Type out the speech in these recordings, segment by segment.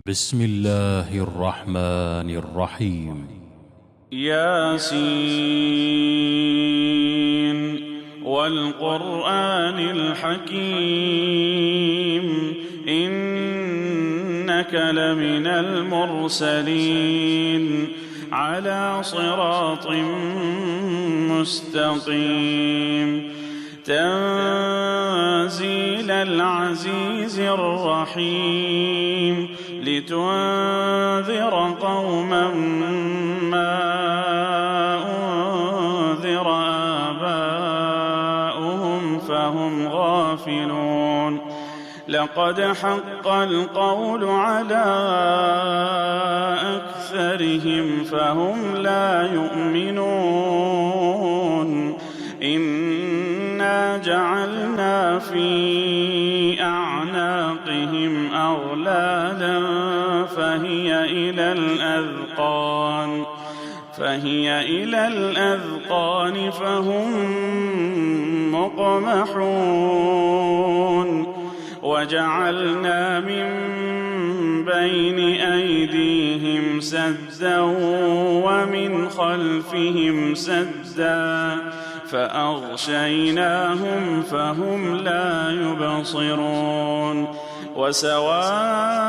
بسم الله الرحمن الرحيم. ياسين والقرآن الحكيم إنك لمن المرسلين على صراط مستقيم تنزيل العزيز الرحيم لتنذر قوما ما أنذر آباؤهم فهم غافلون لقد حق القول على أكثرهم فهم لا يؤمنون إنا جعلنا في أعناقهم أغلالا فهي إلى الأذقان فهم مقمحون وجعلنا من بين أيديهم سدا ومن خلفهم سدا فأغشيناهم فهم لا يبصرون وسواء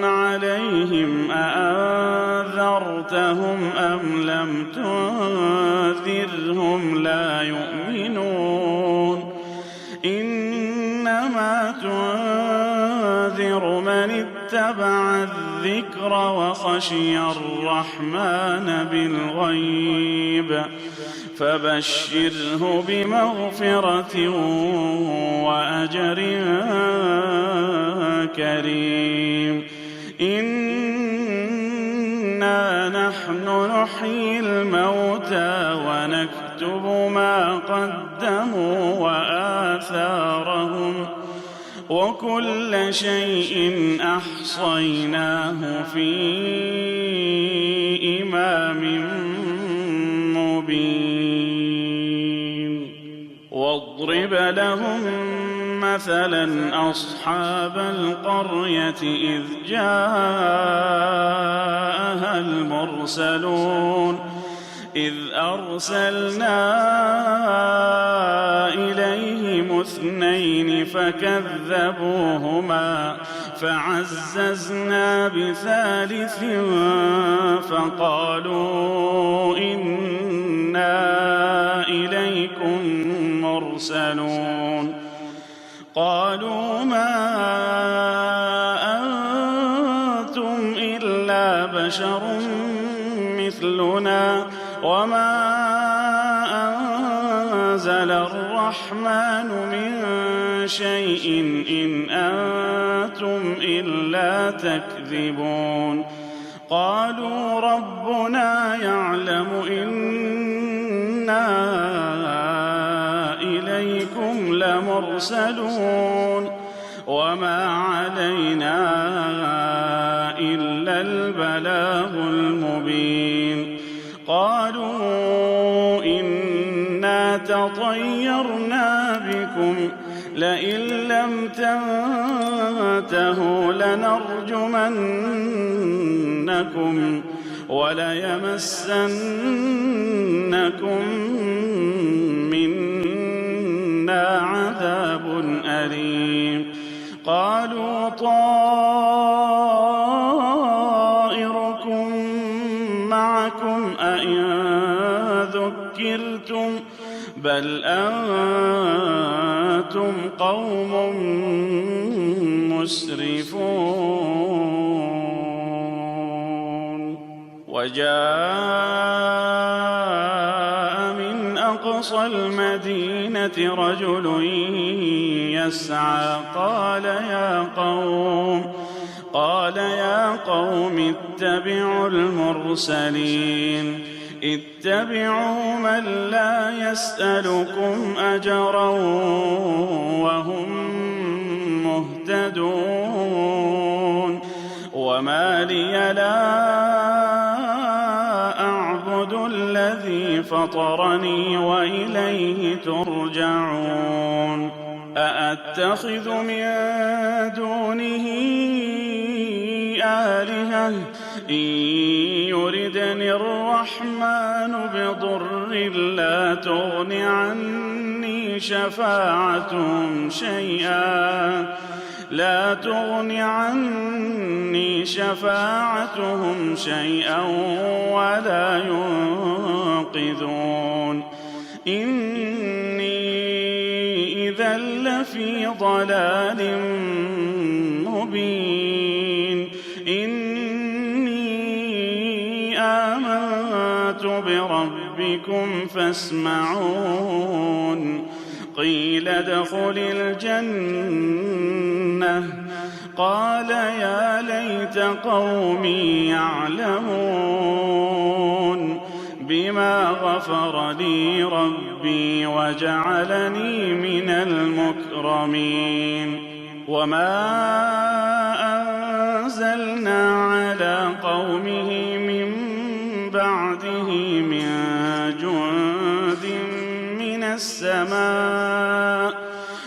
عليهم أأنذرتهم أم لم تنذرهم لا يؤمنون إنما تنذر من اتبع الذكر وخشي الرحمن بالغيب فبشره بمغفرة وأجر كريم إنا نحن نحيي الموتى ونكتب ما قدموا وآثارهم وكل شيء أحصيناه في إمام مبين واضرب لهم مثلا أصحاب القرية إذ جاءها المرسلون إذ أرسلنا إليهم اثنين فكذبوهما فعززنا بثالث فقالوا إنا إليكم مرسلون قالوا ما أنتم إلا بشر مثلنا وما أنزل الرحمن من شيء إن أنتم إلا تكذبون قالوا ربنا يعلم إنا إليكم لمرسلون وما علينا إلا البلاغ المبين قالوا إنا تطيرنا بكم لئن لم تنتهوا لنرجمنكم وليمسنكم منا عذاب أليم قالوا طائركم معكم أئن ذكرتم بل أنتم قوم مسرفون وجاء من أقصى المدينة رجل يسعى قال يا قوم اتبعوا المرسلين اتبعوا من لا يسألكم أجرا وهم مهتدون وما لي لا أعبد الذي فطرني وإليه ترجعون أأتخذ من دونه آلهة إن يردني الرحمن بضر لا تغن عني شفاعتهم شيئا ولا ينقذون إني إذا لفي ضلال مبين إني آمنت بربكم فاسمعون قيل ادخل الجنة قال يا ليت قومي يعلمون بما غفر لي ربي وجعلني من المكرمين وما أنزلنا على قومه من بعده من جند من السماء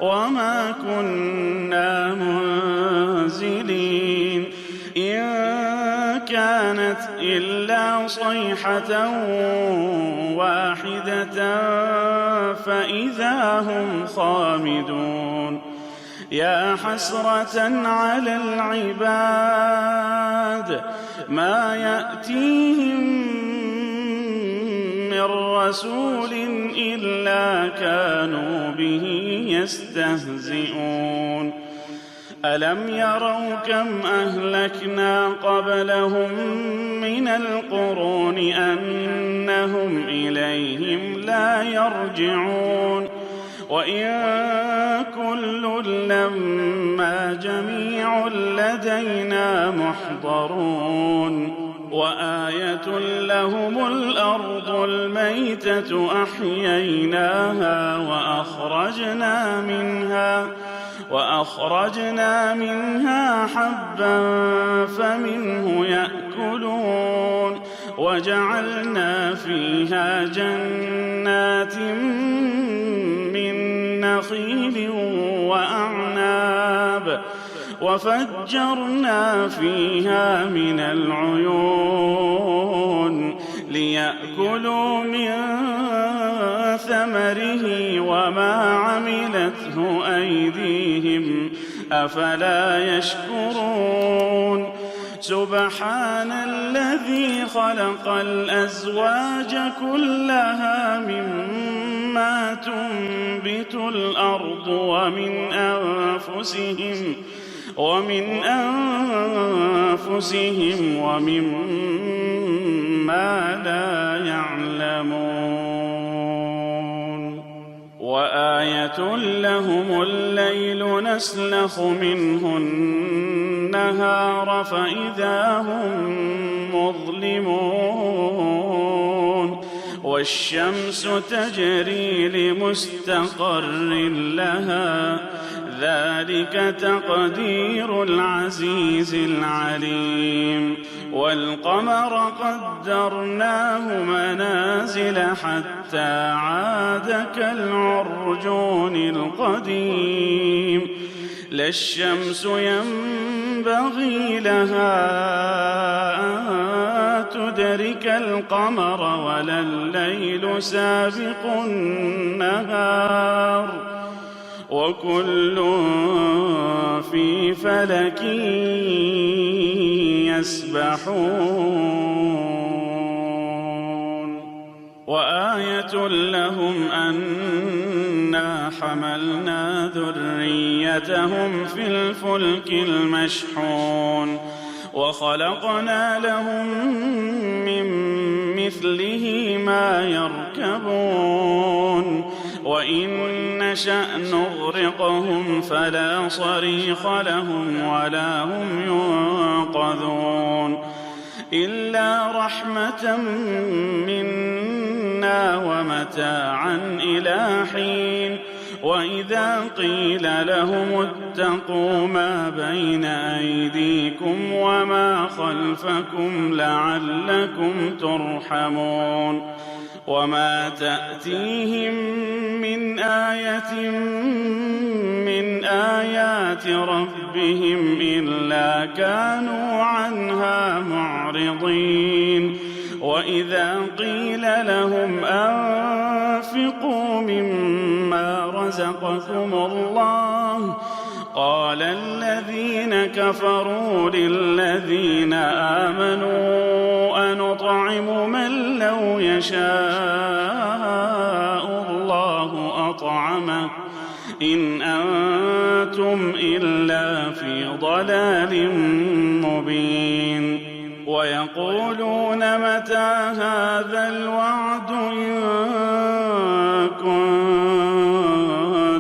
وما كنا منزلين إن كانت إلا صيحة واحدة فإذا هم خامدون يا حسرة على العباد ما يأتيهم من رسول إلا كانوا به يستهزئون ألم يروا كم أهلكنا قبلهم من القرون أنهم إليهم لا يرجعون وإن كل لما جميع لدينا محضرون وآية لهم الأرض الميتة أحييناها وأخرجنا منها حبا فمنه يأكلون وجعلنا فيها جنات من نخيل وأعناب وفجرنا فيها من العيون ليأكلوا من ثمره وما عملته أيديهم أفلا يشكرون سبحان الذي خلق الأزواج كلها مما تنبت الأرض ومن أنفسهم ومما لا يعلمون وآية لهم الليل نسلخ منه النهار فإذا هم مظلمون والشمس تجري لمستقر لها ذلك تقدير العزيز العليم والقمر قدرناه منازل حتى عاد كالعرجون القديم لا الشمس ينبغي لها أن تدرك القمر ولا الليل سابق النهار وكل في فلك يسبحون وآية لهم أنا حملنا ذريتهم في الفلك المشحون وخلقنا لهم من مثله ما يركبون وإن نشأ نغرقهم فلا صريخ لهم ولا هم ينقذون إلا رحمة منا ومتاعا إلى حين وإذا قيل لهم اتقوا ما بين أيديكم وما خلفكم لعلكم ترحمون وما تأتيهم من آية من آيات ربهم إلا كانوا عنها معرضين وإذا قيل لهم أنفقوا مما رزقكم الله قال الذين كفروا للذين آمنوا أنطعم من لو يشاء الله أطعمه إن أنتم إلا في ضلال مبين ويقولون متى هذا الوعد إن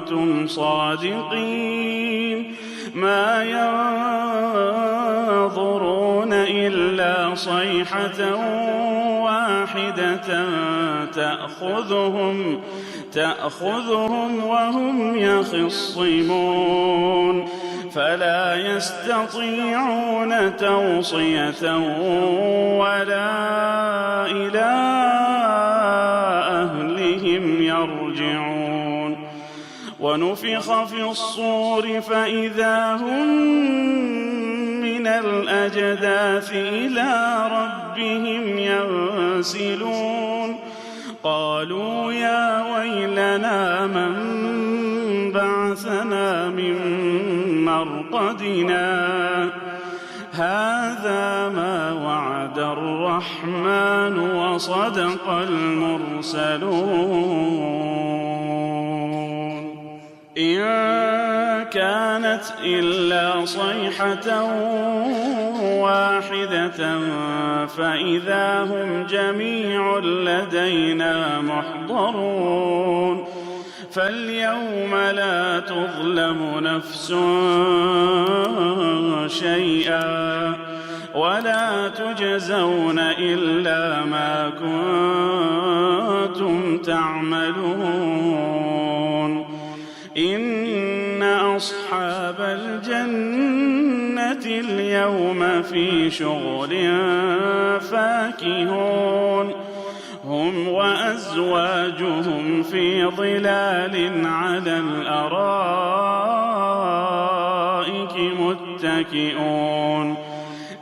كنتم صادقين ما ينظرون إلا صيحة واحدة تأخذهم وهم يخصمون فلا يستطيعون توصية ولا إلى أهلهم يرجعون ونفخ في الصور فإذا هم من الأجداث إلى ربهم ينسلون قالوا يا ويلنا من بعثنا من مرقدنا هذا ما وعد الرحمن وصدق المرسلون إن كانت إلا صيحة واحدة فإذا هم جميع لدينا محضرون فاليوم لا تظلم نفس شيئا ولا تجزون إلا ما كنتم تعملون إن أصحاب الجنة اليوم في شغل فاكهون هم وأزواجهم في ظلال على الأرائك متكئون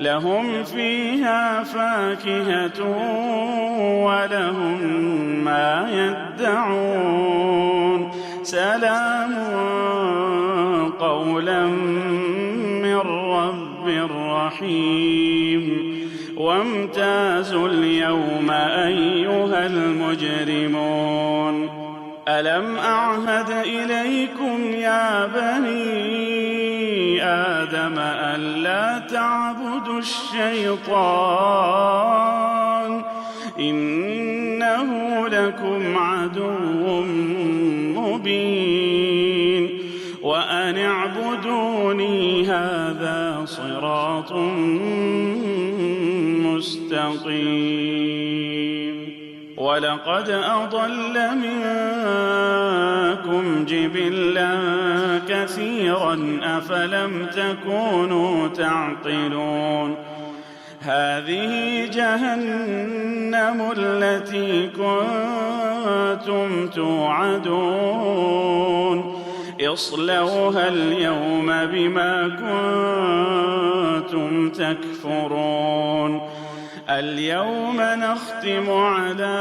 لهم فيها فاكهة ولهم ما يدعون سلام قولا من رب رحيم وامتازوا اليوم أيها المجرمون ألم أعهد إليكم يا بني آدم ألا تعبدوا الشيطان إنه لكم عدو مبين وأن اعبدوني هذا صراط مستقيم ولقد أضل منكم جبلا كثيرا أفلم تكونوا تعقلون هذه جهنم التي كنتم توعدون اصلوها اليوم بما كنتم تكفرون اليوم نختم على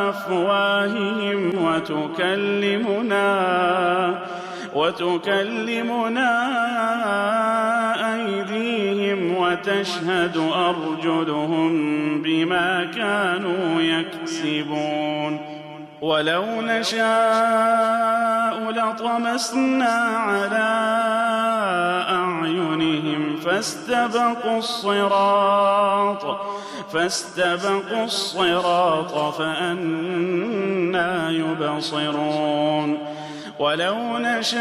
أفواههم وتكلمنا أيديهم وتشهد أرجلهم بما كانوا يكسبون ولو نشاء لطمسنا على أعينهم فاستبقوا الصراط فأنى يبصرون ولو نشاء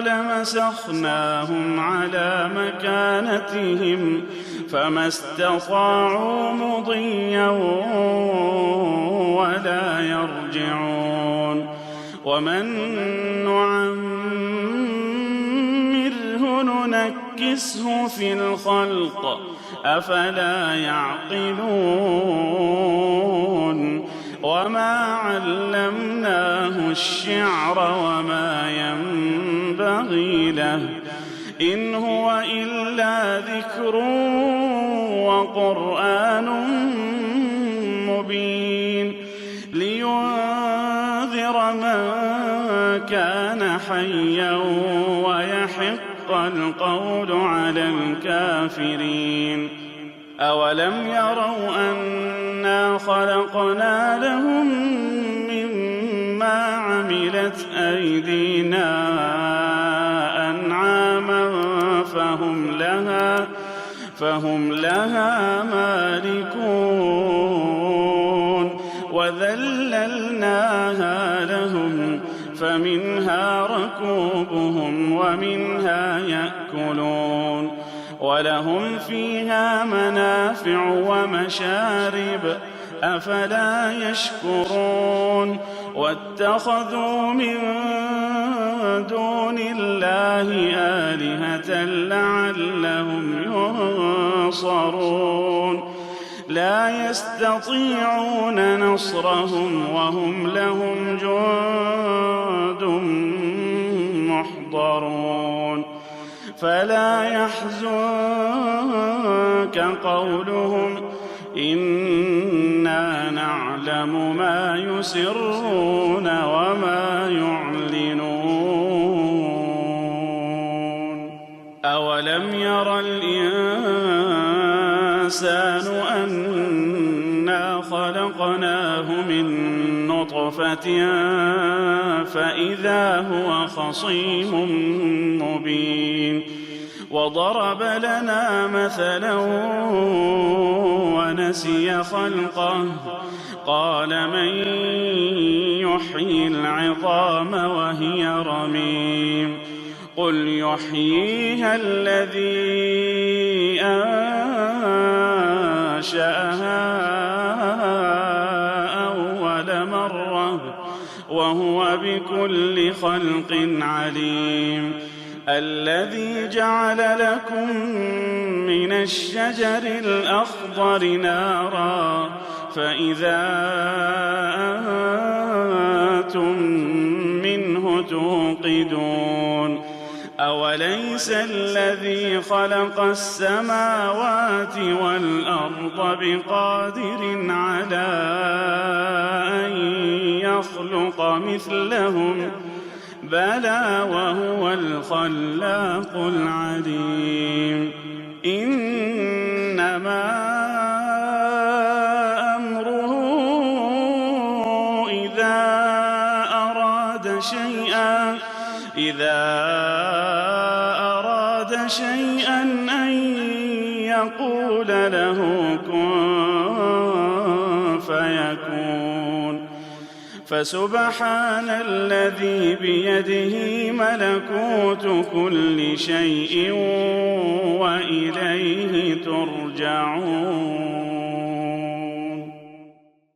لمسخناهم على مكانتهم فما استطاعوا مضيا ولا يرجعون ومن نعمره ننكسه في الخلق أفلا يعقلون وما علمناه الشعر وما ينبغي له إن هو إلا ذكر وقرآن مبين لينذر من كان حيا ويحق القول على الكافرين أولم يروا أنا خلقنا لهم مما عملت أيدينا أنعاما فهم لها مالكون وذللناها لهم فمنها ركوبهم ومنها يأكلون ولهم فيها منافع ومشارب أفلا يشكرون واتخذوا من دون الله آلهة لعلهم ينصرون لا يستطيعون نصرهم وهم لهم جند محضرون فلا يحزنك قولهم إنا نعلم ما يسرون وما يعلنون أولم ير الإنسان أنا خلقناه من نطفة فإذا هو خصيم مبين وضرب لنا مثلا ونسي خلقه قال من يحيي العظام وهي رميم قل يحييها الذي أنشأها أول مرة وهو بكل خلق عليم الذي جعل لكم من الشجر الأخضر نارا فإذا أنتم منه توقدون أوليس الذي خلق السماوات والأرض بقادر على أن يخلق مثلهم بلى وهو الخلاق العليم إنما أمره إذا أراد شيئا أن يقول له كن فيكون فسبحان الذي بيده ملكوت كل شيء وإليه ترجعون